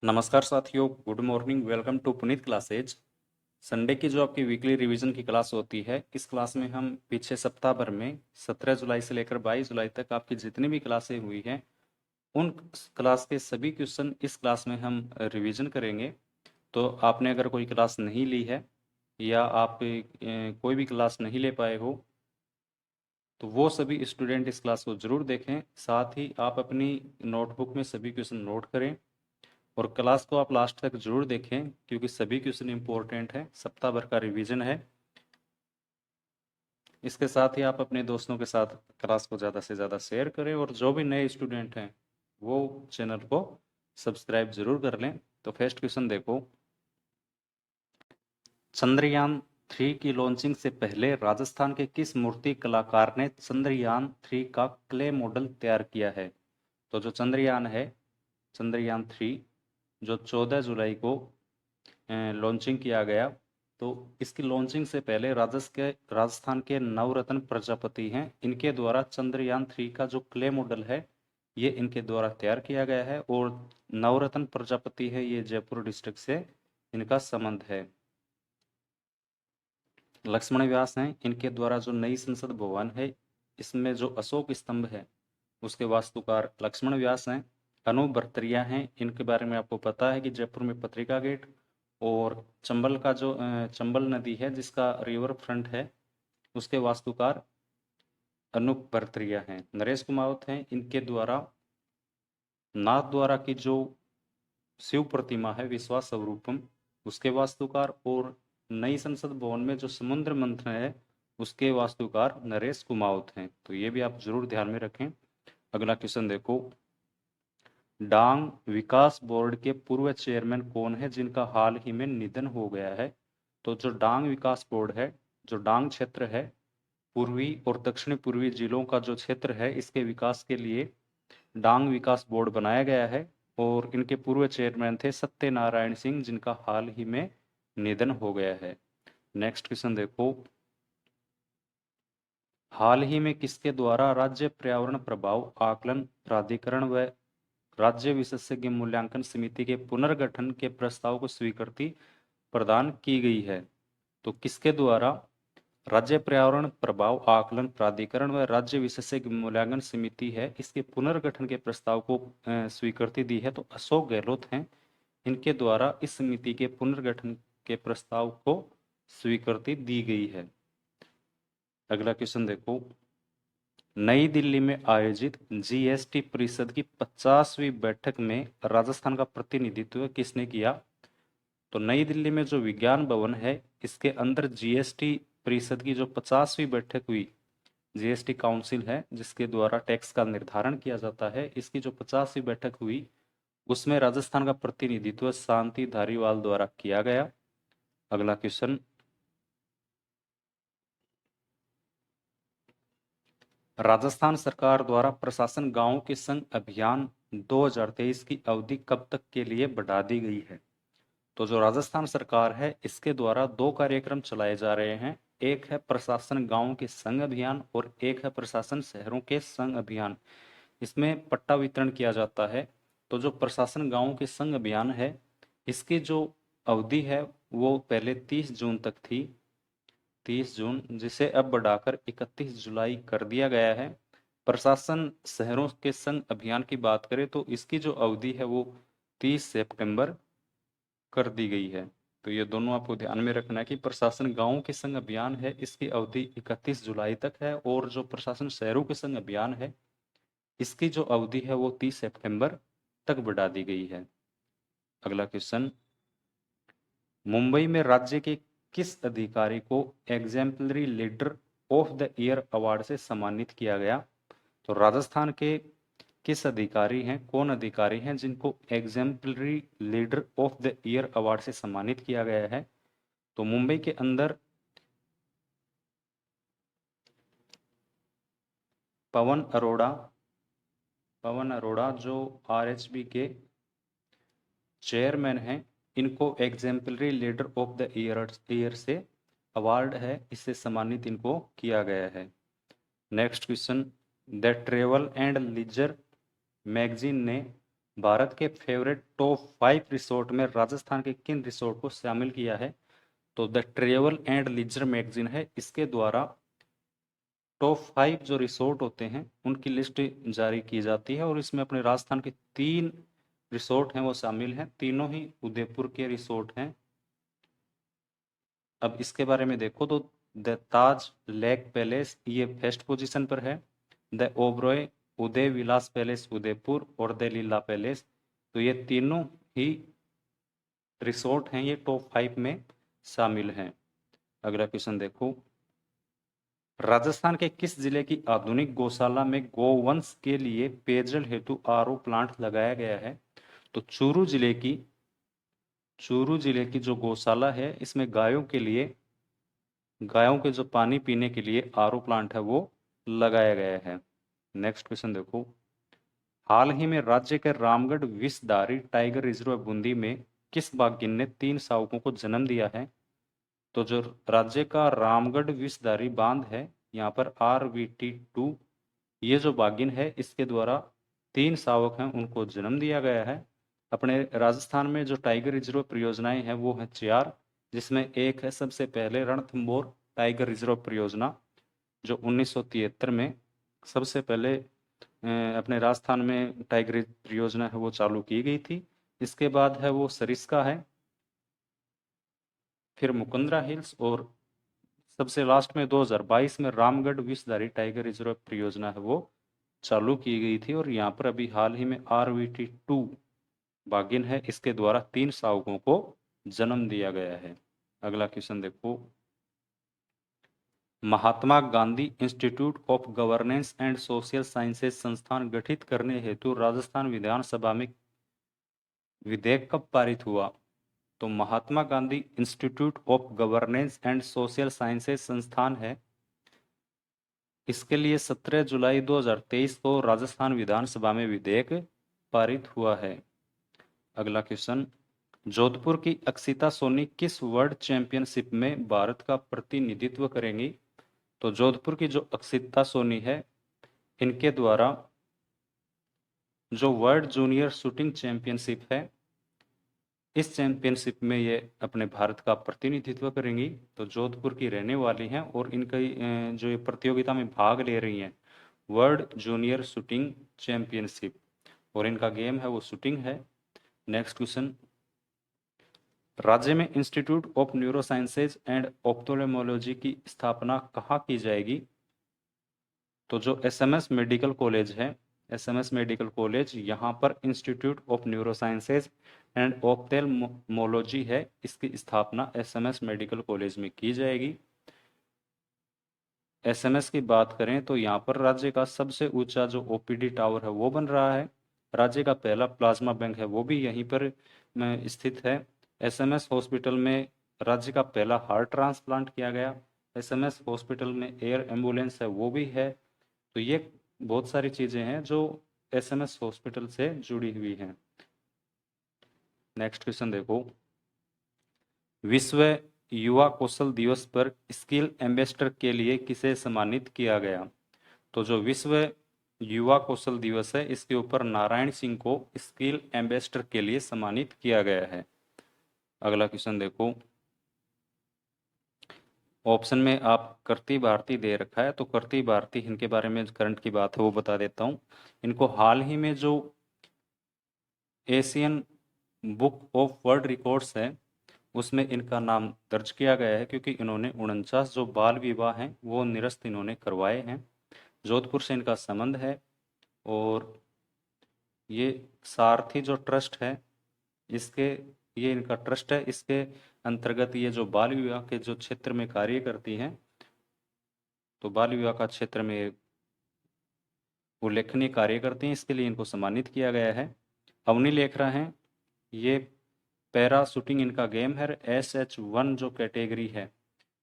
नमस्कार साथियों, good morning. Welcome to Puneet classes. Sunday की जो आपकी वीकली रिवीजन की क्लास होती है, इस क्लास में हम पीछे सप्ताह भर में 17 जुलाई से लेकर 22 जुलाई तक आपकी जितनी भी क्लासें हुई हैं उन क्लास के सभी क्वेश्चन इस क्लास में हम रिवीजन करेंगे। तो आपने अगर कोई क्लास नहीं ली है या आप कोई भी क्लास नहीं ले पाए हो तो वो सभी स्टूडेंट इस क्लास को ज़रूर देखें। साथ ही आप अपनी नोटबुक में सभी क्वेश्चन नोट करें और क्लास को आप लास्ट तक जरूर देखें क्योंकि सभी क्वेश्चन इंपॉर्टेंट है, सप्ताह भर का रिवीजन है। इसके साथ ही आप अपने दोस्तों के साथ क्लास को ज़्यादा से ज़्यादा शेयर करें और जो भी नए स्टूडेंट हैं वो चैनल को सब्सक्राइब जरूर कर लें। तो फर्स्ट क्वेश्चन देखो, चंद्रयान 3 की लॉन्चिंग से पहले राजस्थान के किस मूर्ति कलाकार ने चंद्रयान 3 का क्ले मॉडल तैयार किया है? तो जो चंद्रयान है, चंद्रयान 3 जो 14 जुलाई को लॉन्चिंग किया गया, तो इसकी लॉन्चिंग से पहले राजस्थान के नवरत्न प्रजापति हैं, इनके द्वारा चंद्रयान 3 का जो क्ले मॉडल है ये इनके द्वारा तैयार किया गया है। और नवरत्न प्रजापति है, ये जयपुर डिस्ट्रिक्ट से इनका संबंध है। लक्ष्मण व्यास हैं, इनके द्वारा जो नई संसद भवन है इसमें जो अशोक स्तंभ है उसके वास्तुकार लक्ष्मण व्यास हैं। अनूप भरतरिया हैं, इनके बारे में आपको पता है कि जयपुर में पत्रिका गेट और चंबल का जो चंबल नदी है जिसका रिवर फ्रंट है उसके वास्तुकार अनूप भरतरिया हैं। नरेश कुमावत हैं, इनके द्वारा नाथ द्वारा की जो शिव प्रतिमा है विश्वास स्वरूपम उसके वास्तुकार और नई संसद भवन में जो समुद्र मंथन है उसके वास्तुकार नरेश कुमावत हैं। तो ये भी आप जरूर ध्यान में रखें। अगला क्वेश्चन देखो, डांग विकास बोर्ड के पूर्व चेयरमैन कौन है जिनका हाल ही में निधन हो गया है? तो जो डांग विकास बोर्ड है, जो डांग क्षेत्र है, पूर्वी और दक्षिणी पूर्वी जिलों का जो क्षेत्र है इसके विकास के लिए डांग विकास बोर्ड बनाया गया है और इनके पूर्व चेयरमैन थे सत्यनारायण सिंह जिनका हाल ही में निधन हो गया है। नेक्स्ट क्वेश्चन देखो, हाल ही में किसके द्वारा राज्य पर्यावरण प्रभाव आकलन प्राधिकरण व राज्य विशेषज्ञ मूल्यांकन समिति के पुनर्गठन के प्रस्ताव को स्वीकृति प्रदान की गई है? तो किसके द्वारा राज्य पर्यावरण प्रभाव आकलन प्राधिकरण व राज्य विशेषज्ञ मूल्यांकन समिति है इसके पुनर्गठन के प्रस्ताव को स्वीकृति दी है? तो अशोक गहलोत हैं, इनके द्वारा इस समिति के पुनर्गठन के प्रस्ताव को स्वीकृति दी गई है। अगला क्वेश्चन देखो, नई दिल्ली में आयोजित जीएसटी परिषद की 50वीं बैठक में राजस्थान का प्रतिनिधित्व किसने किया? तो नई दिल्ली में जो विज्ञान भवन है इसके अंदर जीएसटी परिषद की जो 50वीं बैठक हुई, जीएसटी काउंसिल है जिसके द्वारा टैक्स का निर्धारण किया जाता है, इसकी जो 50वीं बैठक हुई उसमें राजस्थान का प्रतिनिधित्व शांति धारीवाल द्वारा किया गया। अगला क्वेश्चन, राजस्थान सरकार द्वारा प्रशासन गांव के संग अभियान 2023 की अवधि कब तक के लिए बढ़ा दी गई है? तो जो राजस्थान सरकार है इसके द्वारा दो कार्यक्रम चलाए जा रहे हैं, एक है प्रशासन गांव के संग अभियान और एक है प्रशासन शहरों के संग अभियान। इसमें पट्टा वितरण किया जाता है। तो जो प्रशासन गांव के संग अभियान है इसकी जो अवधि है वो पहले 30 जून तक थी, 30 जून, जिसे अब बढ़ाकर 31 जुलाई कर दिया गया है। प्रशासन शहरों के संग अभियान की बात करें तो इसकी जो अवधि है वो 30 सितंबर कर दी गई है। तो ये दोनों आपको ध्यान में रखना है कि प्रशासन गांवों के संग अभियान है इसकी अवधि 31 जुलाई तक है और जो प्रशासन शहरों के संग अभियान है इसकी जो अवधि है वो 30 सितंबर तक बढ़ा दी गई है। अगला क्वेश्चन, मुंबई में राज्य के किस अधिकारी को exemplary leader of the year award से सम्मानित किया गया? तो राजस्थान के किस अधिकारी हैं, कौन अधिकारी हैं जिनको exemplary leader of the year award से सम्मानित किया गया है? तो मुंबई के अंदर पवन अरोड़ा जो आरएचबी के चेयरमैन हैं, इनको exemplary leader of the year से अवार्ड है इससे सम्मानित इनको किया गया है। Next question, the travel and leisure magazine ने भारत के फेवरेट टॉप 5 रिसोर्ट में राजस्थान के किन रिसोर्ट को शामिल किया है? तो the travel and leisure magazine है, इसके द्वारा टॉप 5 जो रिसोर्ट होते हैं उनकी लिस्ट जारी की जाती है और इसमें अपने राजस्थान के 3 रिसोर्ट हैं वो शामिल हैं, तीनों ही उदयपुर के रिसोर्ट हैं। अब इसके बारे में देखो तो द ताज लेक पैलेस ये फर्स्ट पोजीशन पर है, the Oberoi Uday Vilas palace Udaipur और द लीला पैलेस, तो ये तीनों ही रिसोर्ट हैं, ये टॉप 5 में शामिल हैं। अगला क्वेश्चन देखो, राजस्थान के किस जिले की आधुनिक गौशाला में गोवंश के लिए पेयजल हेतु आरओ प्लांट लगाया गया है? तो चूरू जिले की जो गौशाला है इसमें गायों के जो पानी पीने के लिए आरओ प्लांट है वो लगाया गया है। नेक्स्ट क्वेश्चन देखो, हाल ही में राज्य के रामगढ़ विषधारी टाइगर रिजर्व बूंदी में किस बाघिन ने 3 शावकों को जन्म दिया है? तो जो राज्य का रामगढ़ विषधारी बांध है, यहाँ पर RVT2 ये जो बाघिन है इसके द्वारा 3 शावक हैं उनको जन्म दिया गया है। अपने राजस्थान में जो टाइगर रिजर्व परियोजनाएं हैं वो है 4, जिसमें एक है सबसे पहले रणथंभौर टाइगर रिजर्व परियोजना जो 1973 में सबसे पहले अपने राजस्थान में टाइगर परियोजना है वो चालू की गई थी। इसके बाद है वो सरिस्का है, फिर मुकुंदरा हिल्स और सबसे लास्ट में 2022 में रामगढ़ विषधारी टाइगर रिजर्व परियोजना है वो चालू की गई थी और यहाँ पर अभी हाल ही में RVT2 बाघिन है, इसके द्वारा 3 शावकों को जन्म दिया गया है। अगला क्वेश्चन देखो, Mahatma Gandhi institute of governance and social sciences संस्थान गठित करने हेतु राजस्थान विधानसभा में विधेयक कब पारित हुआ? तो Mahatma Gandhi institute of governance and social sciences संस्थान है, इसके लिए 17 जुलाई 2023 को राजस्थान विधानसभा में विधेयक पारित हुआ है। अगला क्वेश्चन, जोधपुर की अक्षिता सोनी किस वर्ल्ड चैंपियनशिप में भारत का प्रतिनिधित्व करेंगी? तो जोधपुर की जो अक्षिता सोनी है इनके द्वारा जो वर्ल्ड जूनियर शूटिंग चैंपियनशिप है इस चैंपियनशिप में ये अपने भारत का प्रतिनिधित्व करेंगी। तो जोधपुर की रहने वाली हैं और इनकी जो ये प्रतियोगिता में भाग ले रही हैं वर्ल्ड जूनियर शूटिंग चैंपियनशिप और इनका गेम है वो शूटिंग है। नेक्स्ट क्वेश्चन, राज्य में institute of neuro sciences and ophthalmology की स्थापना कहाँ की जाएगी? तो जो SMS मेडिकल कॉलेज है, SMS मेडिकल कॉलेज यहाँ पर institute of neuro sciences and ophthalmology है, इसकी स्थापना SMS मेडिकल कॉलेज में की जाएगी। SMS की बात करें तो यहाँ पर राज्य का सबसे ऊंचा जो OPD टावर है वो बन रहा है, राज्य का पहला प्लाज्मा बैंक है वो भी यहीं पर स्थित है। SMS हॉस्पिटल में राज्य का पहला हार्ट ट्रांसप्लांट किया गया, SMS हॉस्पिटल में एयर एम्बुलेंस है वो भी है। तो ये बहुत सारी चीजें हैं जो SMS हॉस्पिटल से जुड़ी हुई हैं। नेक्स्ट क्वेश्चन देखो, विश्व युवा कौशल दिवस पर स्किल एम्बेसडर के लिए किसे सम्मानित किया गया? तो जो विश्व युवा कौशल दिवस है इसके ऊपर नारायण सिंह को स्किल एम्बेसडर के लिए सम्मानित किया गया है। अगला क्वेश्चन देखो, ऑप्शन में आप करती भारती दे रखा है, तो करती भारती इनके बारे में करंट की बात है वो बता देता हूँ। इनको हाल ही में जो Asian book of world records है उसमें इनका नाम दर्ज किया गया है क्योंकि इन्होंने 49 जो बाल विवाह हैं वो निरस्त इन्होंने करवाए हैं। जोधपुर से इनका संबंध है और ये सारथी जो ट्रस्ट है इसके ये इनका ट्रस्ट है, इसके अंतर्गत ये जो बाल विवाह के जो क्षेत्र में कार्य करती हैं तो बाल विवाह का क्षेत्र में उल्लेखनीय कार्य करती हैं, इसके लिए इनको सम्मानित किया गया है। अवनी लेखरा हैं, ये पैरा शूटिंग इनका गेम है, SH1 जो कैटेगरी है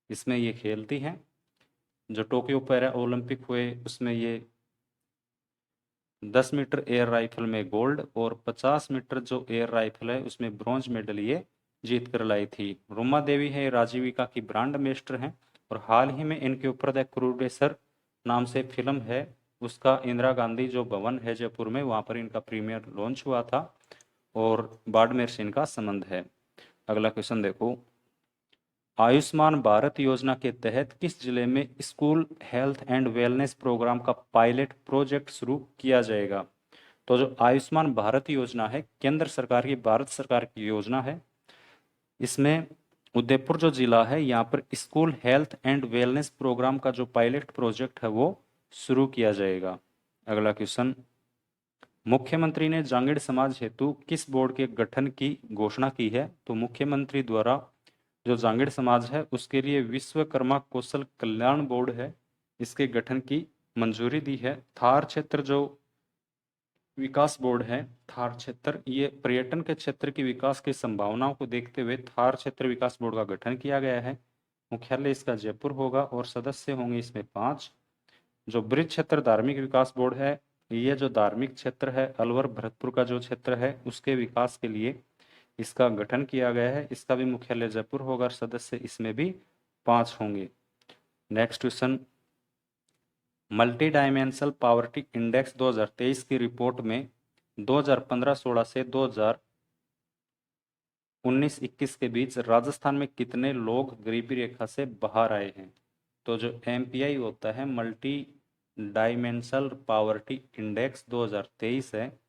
इसमें ये खेलती हैं। जो टोक्यो पैरा ओलंपिक हुए उसमें ये 10 मीटर एयर राइफल में गोल्ड और 50 मीटर जो एयर राइफल है उसमें ब्रॉन्ज मेडल ये जीत कर लाई थी। रुमा देवी है राजीविका की ब्रांड मेस्टर हैं और हाल ही में इनके ऊपर द क्रूडेसर नाम से फिल्म है उसका इंदिरा गांधी जो भवन है जयपुर में, वहां पर इनका प्रीमियर लॉन्च हुआ था और बाड़मेर से इनका संबंध है। अगला क्वेश्चन देखो, आयुष्मान भारत योजना के तहत किस जिले में school health and wellness programme का पायलट प्रोजेक्ट शुरू किया जाएगा? तो जो आयुष्मान भारत योजना है, केंद्र सरकार की, भारत सरकार की योजना है, इसमें उदयपुर जो जिला है, यहाँ पर school health and wellness programme का जो पायलट प्रोजेक्ट है वो शुरू किया जाएगा। अगला क्वेश्चन, मुख्यमंत्री ने जांगीड़ समाज हेतु किस बोर्ड के गठन की घोषणा की है? तो मुख्यमंत्री द्वारा जो जांगीड़ समाज है उसके लिए विश्वकर्मा कौशल कल्याण बोर्ड है, इसके गठन की मंजूरी दी है। थार क्षेत्र जो विकास बोर्ड है, थार क्षेत्र, ये पर्यटन के क्षेत्र की विकास की संभावनाओं को देखते हुए थार क्षेत्र विकास बोर्ड का गठन किया गया है। मुख्यालय इसका जयपुर होगा और सदस्य होंगे इसमें 5। जो ब्रिज क्षेत्र धार्मिक विकास बोर्ड है, ये जो धार्मिक क्षेत्र है अलवर भरतपुर का जो क्षेत्र है उसके विकास के लिए इसका गठन किया गया है। इसका भी मुख्यालय जयपुर होगा और सदस्य इसमें भी 5 होंगे। Next question, multi dimensional poverty index 2023 की रिपोर्ट में 2015-16 से 2019-21 के बीच राजस्थान में कितने लोग गरीबी रेखा से बाहर आए हैं? तो जो MPI होता है, मल्टी डायमेंशनल पॉवर्टी इंडेक्स 2023 है,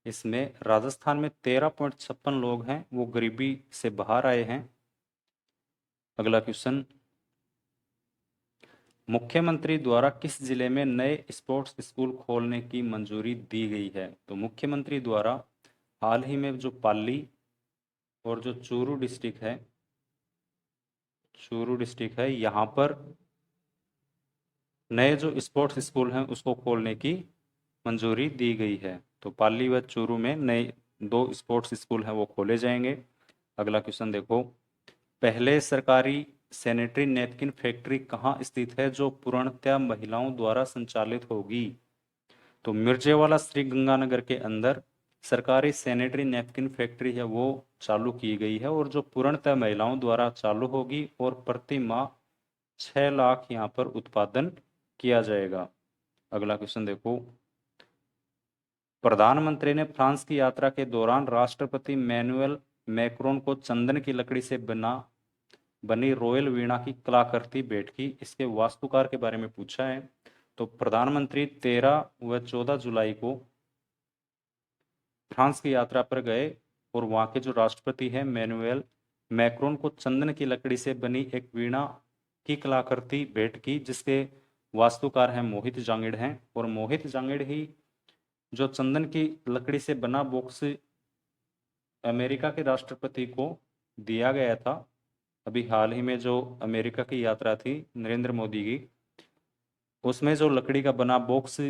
इसमें राजस्थान में 13.56 लोग हैं वो गरीबी से बाहर आए हैं। अगला क्वेश्चन, मुख्यमंत्री द्वारा किस जिले में नए स्पोर्ट्स स्कूल खोलने की मंजूरी दी गई है? तो मुख्यमंत्री द्वारा हाल ही में जो पाली और जो चूरू डिस्ट्रिक्ट है, यहाँ पर नए जो स्पोर्ट्स स्कूल हैं उसको खोलने की मंजूरी दी गई है। तो पाली व चूरू में नए 2 स्पोर्ट्स स्कूल हैं वो खोले जाएंगे। अगला क्वेश्चन देखो, पहले सरकारी सैनिटरी नैपकिन फैक्ट्री कहाँ स्थित है जो पूर्णतः महिलाओं द्वारा संचालित होगी? तो मिर्जेवाला श्री गंगानगर के अंदर सरकारी सैनिटरी नैपकिन फैक्ट्री है वो चालू की गई है और जो पूर्णतः महिलाओं द्वारा चालू होगी और प्रति माह 6 लाख यहाँ पर उत्पादन किया जाएगा। अगला क्वेश्चन देखो, प्रधानमंत्री ने फ्रांस की यात्रा के दौरान राष्ट्रपति मैनुअल मैक्रोन को चंदन की लकड़ी से बनी रॉयल वीणा की कलाकृति भेंट की, इसके वास्तुकार के बारे में पूछा है। तो प्रधानमंत्री 13 व 14 जुलाई को फ्रांस की यात्रा पर गए और वहां के जो राष्ट्रपति हैं मैनुअल मैक्रोन को चंदन की लकड़ी से बनी एक वीणा की कलाकृति भेंट की, जिसके वास्तुकार हैं मोहित जांगिड़ हैं। और मोहित जांगिड़ ही जो चंदन की लकड़ी से बना बॉक्स अमेरिका के राष्ट्रपति को दिया गया था। अभी हाल ही में जो अमेरिका की यात्रा थी नरेंद्र मोदी की, उसमें जो लकड़ी का बना बॉक्स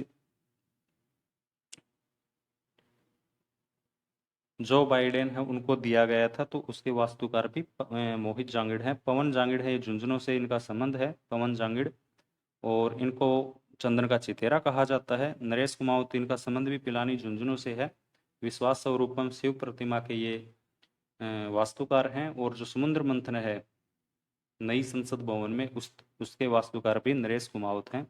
जो बाइडेन है उनको दिया गया था, तो उसके वास्तुकार भी मोहित जांगिड़ हैं। पवन जांगिड़ है, ये झुंझुनू से इनका संबंध है, पवन जांगिड़, और इनको चंदन का चितेरा कहा जाता है। नरेश कुमावत, इनका संबंध भी पिलानी झुंझुनू से है। विश्वास स्वरूपम शिव प्रतिमा के ये वास्तुकार हैं। और जो समुद्र मंथन है नई संसद भवन में, उसके वास्तुकार भी नरेश कुमावत हैं।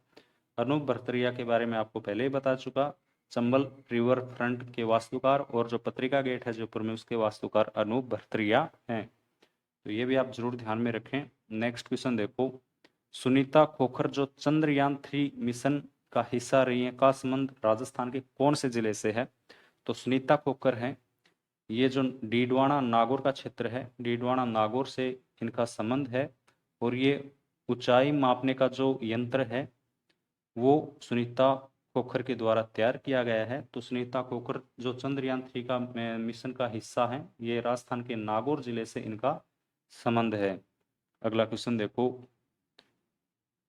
अनूप भरतरिया के बारे में आपको पहले ही बता चुका, चंबल रिवर फ्रंट के वास्तुकार, और जो पत्रिका गेट है जयपुर में उसके वास्तुकार अनूप भरतरिया हैं। तो ये भी आप जरूर ध्यान में रखें। नेक्स्ट क्वेश्चन देखो, सुनीता खोखर जो चंद्रयान 3 मिशन का हिस्सा रही है का संबंध राजस्थान के कौन से जिले से है? तो सुनीता खोखर है, ये जो डीडवाना नागौर का क्षेत्र है, डीडवाना नागौर से इनका संबंध है। और ये ऊंचाई मापने का जो यंत्र है वो सुनीता खोखर के द्वारा तैयार किया गया है। तो सुनीता खोखर जो चंद्रयान 3 का मिशन का हिस्सा है, ये राजस्थान के नागौर जिले से इनका संबंध है। अगला क्वेश्चन देखो,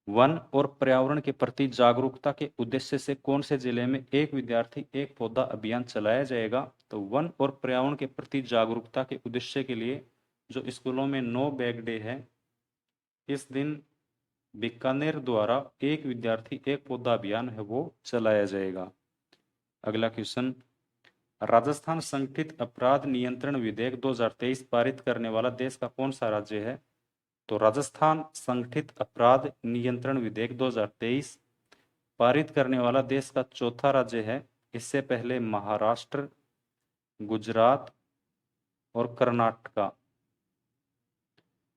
वन और पर्यावरण के प्रति जागरूकता के उद्देश्य से कौन से जिले में एक विद्यार्थी एक पौधा अभियान चलाया जाएगा? तो वन और पर्यावरण के प्रति जागरूकता के उद्देश्य के लिए जो स्कूलों में नो बैग डे है, इस दिन बीकानेर द्वारा एक विद्यार्थी एक पौधा अभियान है वो चलाया जाएगा। अगला क्वेश्चन, राजस्थान संगठित अपराध नियंत्रण विधेयक 2023 पारित करने वाला देश का कौन सा राज्य है? तो राजस्थान संगठित अपराध नियंत्रण विधेयक 2023 पारित करने वाला देश का चौथा राज्य है। इससे पहले महाराष्ट्र, गुजरात और कर्नाटका,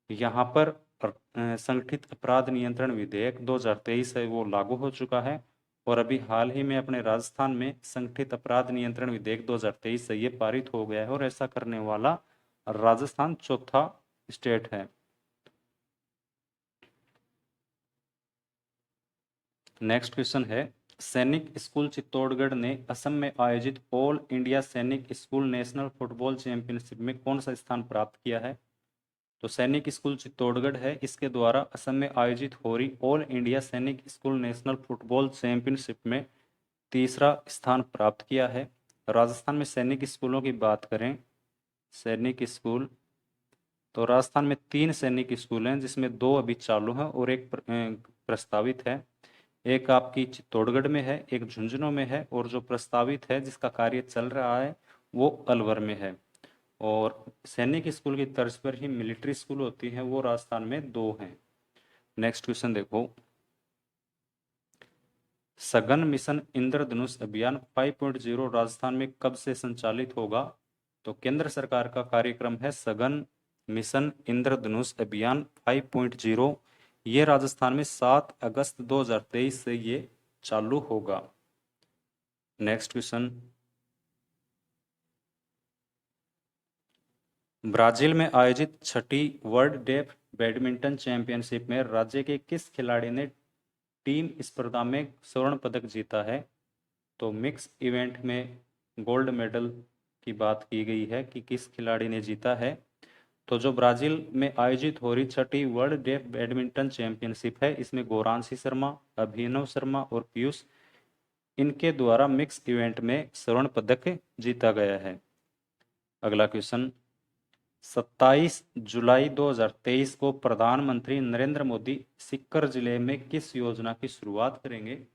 यहाँ पर संगठित अपराध नियंत्रण विधेयक 2023 है वो लागू हो चुका है। और अभी हाल ही में अपने राजस्थान में संगठित अपराध नियंत्रण विधेयक 2023 से ये पारित हो गया है और ऐसा करने वाला राजस्थान चौथा स्टेट है। नेक्स्ट क्वेश्चन है, सैनिक स्कूल चित्तौड़गढ़ ने असम में आयोजित ऑल इंडिया सैनिक स्कूल नेशनल फुटबॉल चैंपियनशिप में कौन सा स्थान प्राप्त किया है? तो सैनिक स्कूल चित्तौड़गढ़ है, इसके द्वारा असम में आयोजित हो रही ऑल इंडिया सैनिक स्कूल नेशनल फुटबॉल चैंपियनशिप में तीसरा स्थान प्राप्त किया है। राजस्थान में सैनिक स्कूलों की बात करें, सैनिक स्कूल, तो राजस्थान में 3 सैनिक स्कूल हैं जिसमें 2 अभी चालू हैं और एक प्रस्तावित है। एक आपकी चित्तौड़गढ़ में है, एक झुंझुनू में है, और जो प्रस्तावित है जिसका कार्य चल रहा है वो अलवर में है। और सैनिक स्कूल की तर्ज पर ही मिलिट्री स्कूल होती है, वो राजस्थान में 2 हैं। नेक्स्ट क्वेश्चन देखो, सघन मिशन इंद्रधनुष अभियान 5.0 राजस्थान में कब से संचालित होगा? तो केंद्र सरकार का कार्यक्रम है सघन मिशन इंद्रधनुष अभियान 5.0। ये राजस्थान में 7 अगस्त 2023 से ये चालू होगा। नेक्स्ट क्वेश्चन, ब्राजील में आयोजित छठी वर्ल्ड डेफ बैडमिंटन चैंपियनशिप में राज्य के किस खिलाड़ी ने टीम स्पर्धा में स्वर्ण पदक जीता है? तो मिक्स इवेंट में गोल्ड मेडल की बात की गई है कि किस खिलाड़ी ने जीता है। तो जो ब्राजील में आयोजित हो रही छठी वर्ल्ड डेफ बैडमिंटन चैंपियनशिप है, इसमें गौरांशी शर्मा, अभिनव शर्मा और पीयूष, इनके द्वारा मिक्स इवेंट में स्वर्ण पदक जीता गया है। अगला क्वेश्चन, 27 जुलाई 2023 को प्रधानमंत्री नरेंद्र मोदी सीकर जिले में किस योजना की शुरुआत करेंगे?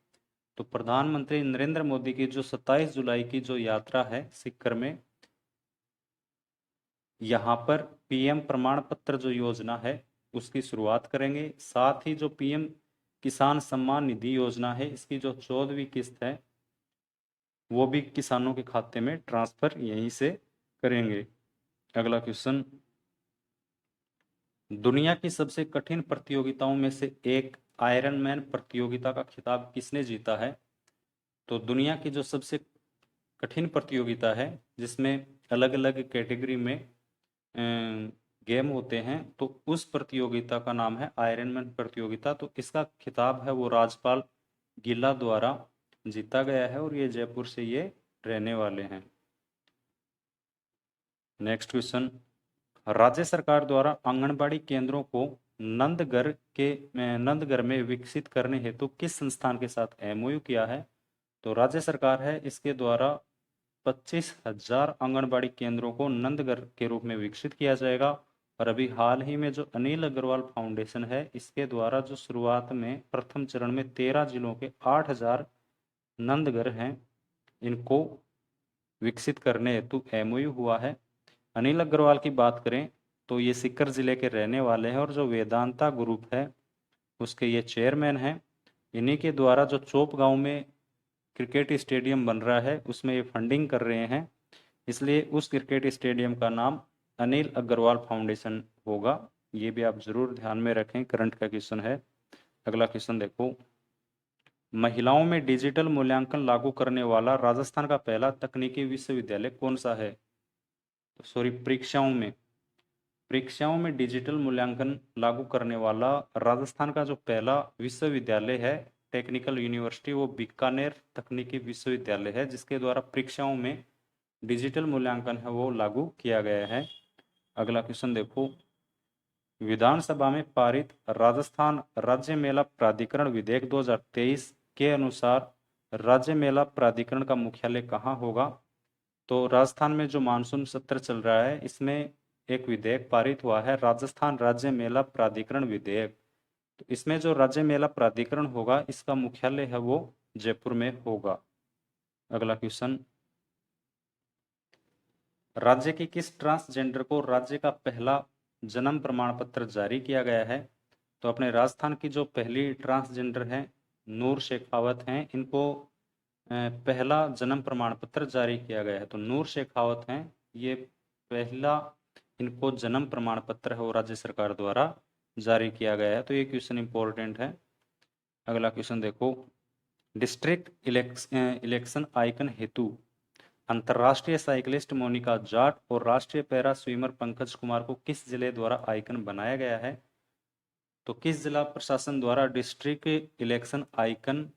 तो प्रधानमंत्री नरेंद्र मोदी की जो 27 जुलाई की जो यात्रा है सीकर में, यहाँ पर पीएम प्रमाण पत्र जो योजना है उसकी शुरुआत करेंगे। साथ ही जो पीएम किसान सम्मान निधि योजना है, इसकी जो 14वीं किस्त है वो भी किसानों के खाते में ट्रांसफर यहीं से करेंगे। अगला क्वेश्चन, दुनिया की सबसे कठिन प्रतियोगिताओं में से एक आयरन मैन प्रतियोगिता का खिताब किसने जीता है? तो दुनिया की जो सबसे कठिन प्रतियोगिता है जिसमें अलग अलग कैटेगरी में गेम होते हैं, तो उस प्रतियोगिता का नाम है आयरन मैन प्रतियोगिता। तो इसका खिताब है वो राजपाल गिल्ला द्वारा जीता गया है और ये जयपुर से ये रहने वाले हैं। नेक्स्ट क्वेश्चन, राज्य सरकार द्वारा आंगनबाड़ी केंद्रों को नंदगढ़ में विकसित करने हेतु किस संस्थान के साथ एमओयू किया है? तो राज्य सरकार है, इसके द्वारा 25,000 आंगनबाड़ी केंद्रों को नंदगढ़ के रूप में विकसित किया जाएगा। और अभी हाल ही में जो अनिल अग्रवाल फाउंडेशन है, इसके द्वारा जो शुरुआत में प्रथम चरण में 13 जिलों के 8,000 नंदगढ़ हैं, इनको विकसित करने हेतु एमओयू हुआ है। अनिल अग्रवाल की बात करें तो ये सीकर जिले के रहने वाले हैं और जो वेदांता ग्रुप है उसके ये चेयरमैन हैं। इन्हीं के द्वारा जो चोप गांव में क्रिकेट स्टेडियम बन रहा है उसमें ये फंडिंग कर रहे हैं, इसलिए उस क्रिकेट स्टेडियम का नाम अनिल अग्रवाल फाउंडेशन होगा। ये भी आप जरूर ध्यान में रखें, करंट का क्वेश्चन है। अगला क्वेश्चन देखो, महिलाओं में डिजिटल मूल्यांकन लागू करने वाला राजस्थान का पहला तकनीकी विश्वविद्यालय कौन सा है? सॉरी, परीक्षाओं में डिजिटल मूल्यांकन लागू करने वाला राजस्थान का जो पहला विश्वविद्यालय है टेक्निकल यूनिवर्सिटी, वो बीकानेर तकनीकी विश्वविद्यालय है, जिसके द्वारा परीक्षाओं में डिजिटल मूल्यांकन है वो लागू किया गया है। अगला क्वेश्चन देखो, विधानसभा में पारित राजस्थान राज्य मेला प्राधिकरण विधेयक 2023 के अनुसार राज्य मेला प्राधिकरण का मुख्यालय कहाँ होगा? तो राजस्थान में जो मानसून सत्र चल रहा है, इसमें एक विधेयक पारित हुआ है राजस्थान राज्य मेला प्राधिकरण विधेयक। तो इसमें जो राज्य मेला प्राधिकरण होगा इसका मुख्यालय है वो जयपुर में होगा। अगला क्वेश्चन, राज्य के किस ट्रांसजेंडर को राज्य का पहला जन्म प्रमाण पत्र जारी किया गया है? तो अपने राजस्थान की जो पहली ट्रांसजेंडर है नूर शेखावत हैं, इनको पहला जन्म प्रमाण पत्र जारी किया गया है। तो नूर शेखावत हैं, ये पहला इनको जन्म प्रमाण पत्र है वो राज्य सरकार द्वारा जारी किया गया है। तो ये क्वेश्चन इंपॉर्टेंट है। अगला क्वेश्चन देखो, डिस्ट्रिक्ट इलेक्शन आइकन हेतु अंतर्राष्ट्रीय साइकिलिस्ट मोनिका जाट और राष्ट्रीय पैरा स्विमर पंकज कुमार को किस जिले द्वारा आइकन बनाया गया है? तो किस जिला प्रशासन द्वारा डिस्ट्रिक्ट इलेक्शन आइकन,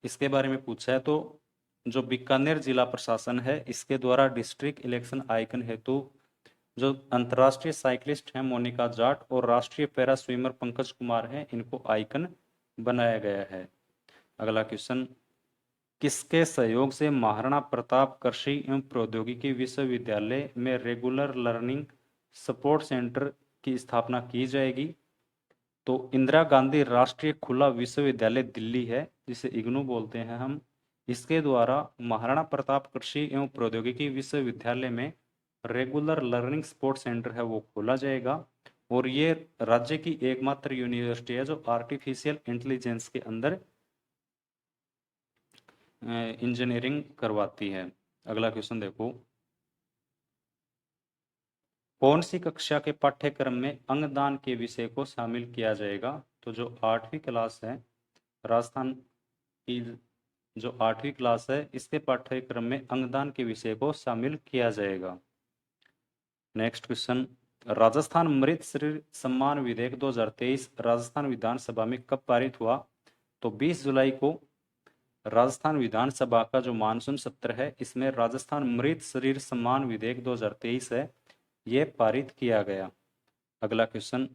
इसके बारे में पूछा है। तो जो बीकानेर जिला प्रशासन है इसके द्वारा डिस्ट्रिक्ट इलेक्शन आइकन हेतु जो अंतर्राष्ट्रीय साइकिलिस्ट हैं मोनिका जाट और राष्ट्रीय पैरा स्विमर पंकज कुमार हैं, इनको आइकन बनाया गया है। अगला क्वेश्चन, किसके सहयोग से महाराणा प्रताप कृषि एवं प्रौद्योगिकी विश्वविद्यालय में रेगुलर लर्निंग सपोर्ट सेंटर की स्थापना की जाएगी? तो इंदिरा गांधी राष्ट्रीय खुला विश्वविद्यालय दिल्ली है, जिसे इग्नू बोलते हैं हम, इसके द्वारा महाराणा प्रताप कृषि एवं प्रौद्योगिकी विश्वविद्यालय में रेगुलर लर्निंग सपोर्ट सेंटर है वो खोला जाएगा। और ये राज्य की एकमात्र यूनिवर्सिटी है जो आर्टिफिशियल इंटेलिजेंस के अंदर इंजीनियरिंग करवाती है। अगला क्वेश्चन देखो, कौन सी कक्षा के पाठ्यक्रम में अंगदान के विषय को शामिल किया जाएगा? तो जो 8वीं क्लास है, राजस्थान की जो 8वीं क्लास है, इसके पाठ्यक्रम में अंगदान के विषय को शामिल किया जाएगा। नेक्स्ट क्वेश्चन, राजस्थान मृत शरीर सम्मान विधेयक 2023 राजस्थान विधानसभा में कब पारित हुआ? तो 20 जुलाई को राजस्थान विधानसभा का जो मानसून सत्र है इसमें राजस्थान मृत शरीर सम्मान विधेयक 2023 है ये पारित किया गया। अगला क्वेश्चन,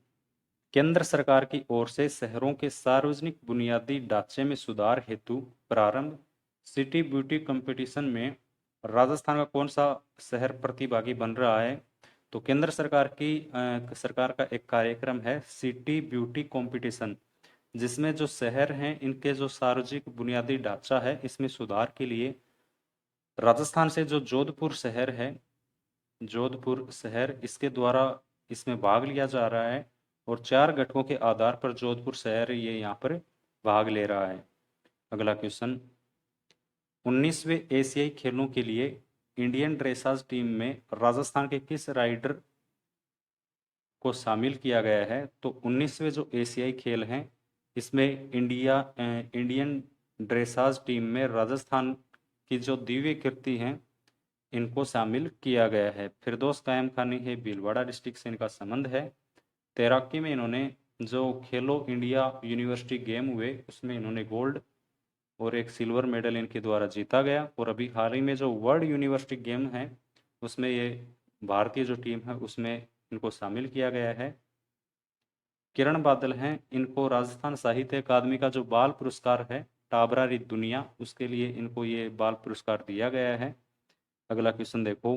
केंद्र सरकार की ओर से शहरों के सार्वजनिक बुनियादी ढांचे में सुधार हेतु प्रारंभ सिटी ब्यूटी कंपटीशन में राजस्थान का कौन सा शहर प्रतिभागी बन रहा है? तो केंद्र सरकार का एक कार्यक्रम है सिटी ब्यूटी कंपटीशन, जिसमें जो शहर हैं इनके जो सार्वजनिक बुनियादी ढांचा है इसमें सुधार के लिए राजस्थान से जो जोधपुर शहर है, जोधपुर शहर इसके द्वारा इसमें भाग लिया जा रहा है और 4 घटकों के आधार पर जोधपुर शहर ये यहाँ पर भाग ले रहा है। अगला क्वेश्चन, 19वें एशियाई खेलों के लिए इंडियन ड्रेसाज टीम में राजस्थान के किस राइडर को शामिल किया गया है? तो 19वें जो एशियाई खेल हैं इसमें इंडियन ड्रेसाज टीम में राजस्थान की जो दिव्य कीर्ति हैं इनको शामिल किया गया है। फिरदौस कायम खानी है, भीलवाड़ा डिस्ट्रिक्ट से इनका संबंध है। तैराकी में इन्होंने जो खेलो इंडिया यूनिवर्सिटी गेम हुए उसमें इन्होंने गोल्ड और एक सिल्वर मेडल इनके द्वारा जीता गया। और अभी हाल ही में जो वर्ल्ड यूनिवर्सिटी गेम है उसमें ये भारतीय जो टीम है उसमें इनको शामिल किया गया है। किरण बादल हैं, इनको राजस्थान साहित्य अकादमी का जो बाल पुरस्कार है टाबरा री दुनिया, उसके लिए इनको ये बाल पुरस्कार दिया गया है। अगला क्वेश्चन देखो,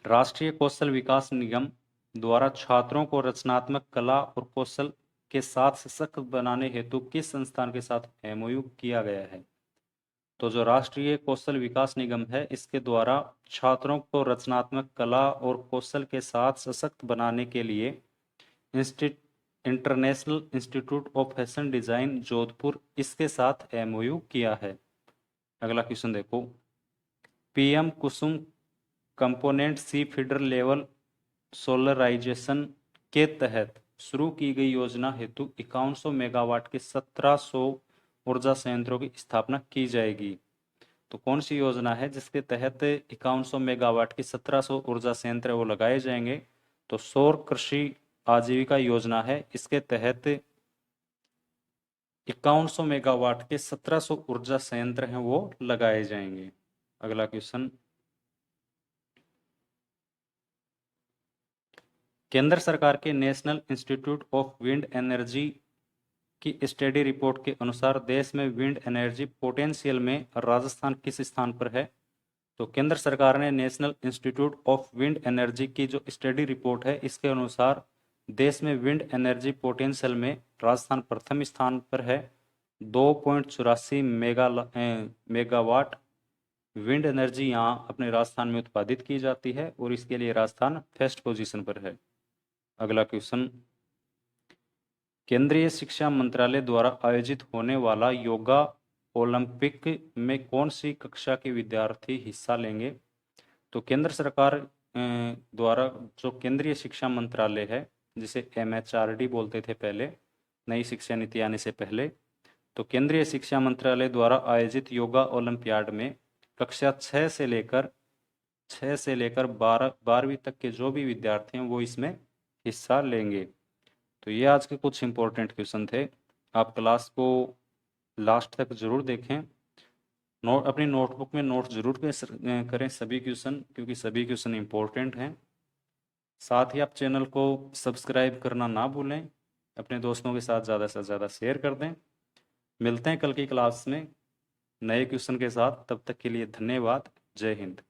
राष्ट्रीय कौशल विकास निगम द्वारा छात्रों को रचनात्मक कला और कौशल के साथ सशक्त बनाने हेतु किस संस्थान के साथ एमओयू किया गया है? तो जो राष्ट्रीय कौशल विकास निगम है इसके द्वारा छात्रों को रचनात्मक कला और कौशल के साथ सशक्त बनाने के लिए international institute of fashion design Jodhpur इसके साथ एमओयू किया है। अगला क्वेश्चन देखो, PM Kusum component C feeder level solarisation के तहत शुरू की गई योजना हेतु 5100 मेगावाट के 1700 ऊर्जा संयंत्रों की स्थापना की जाएगी। तो कौन सी योजना है जिसके तहत 5100 मेगावाट की 1700 ऊर्जा संयंत्र वो लगाए जाएंगे? तो सौर कृषि आजीविका योजना है, इसके तहत 5100 मेगावाट के 1700 ऊर्जा संयंत्र हैं वो लगाए जाएंगे। अगला क्वेश्चन, केंद्र सरकार के national institute of wind energy की स्टडी रिपोर्ट के अनुसार देश में विंड एनर्जी पोटेंशियल में राजस्थान किस स्थान पर है? तो केंद्र सरकार ने national institute of wind energy की जो स्टडी रिपोर्ट है इसके अनुसार देश में विंड एनर्जी पोटेंशियल में राजस्थान प्रथम स्थान पर है। 2.84 मेगावाट विंड एनर्जी यहाँ अपने राजस्थान में उत्पादित की जाती है और इसके लिए राजस्थान फर्स्ट पोजीशन पर है। अगला क्वेश्चन, केंद्रीय शिक्षा मंत्रालय द्वारा आयोजित होने वाला योगा ओलंपिक में कौन सी कक्षा के विद्यार्थी हिस्सा लेंगे? तो केंद्र सरकार द्वारा जो केंद्रीय शिक्षा मंत्रालय है, जिसे MHRD बोलते थे पहले, नई शिक्षा नीति आने से पहले, तो केंद्रीय शिक्षा मंत्रालय द्वारा आयोजित योगा ओलंपियाड में कक्षा 6 से लेकर 12वीं तक के जो भी विद्यार्थी हैं वो इसमें हिस्सा लेंगे। तो ये आज के कुछ इंपॉर्टेंट क्वेश्चन थे। आप क्लास को लास्ट तक जरूर देखें। अपनी नोटबुक में नोट जरूर करें सभी क्वेश्चन, क्योंकि सभी क्वेश्चन इंपॉर्टेंट हैं। साथ ही आप चैनल को सब्सक्राइब करना ना भूलें, अपने दोस्तों के साथ ज़्यादा से ज़्यादा शेयर कर दें। मिलते हैं कल की क्लास में नए क्वेश्चन के साथ, तब तक के लिए धन्यवाद। जय हिंद।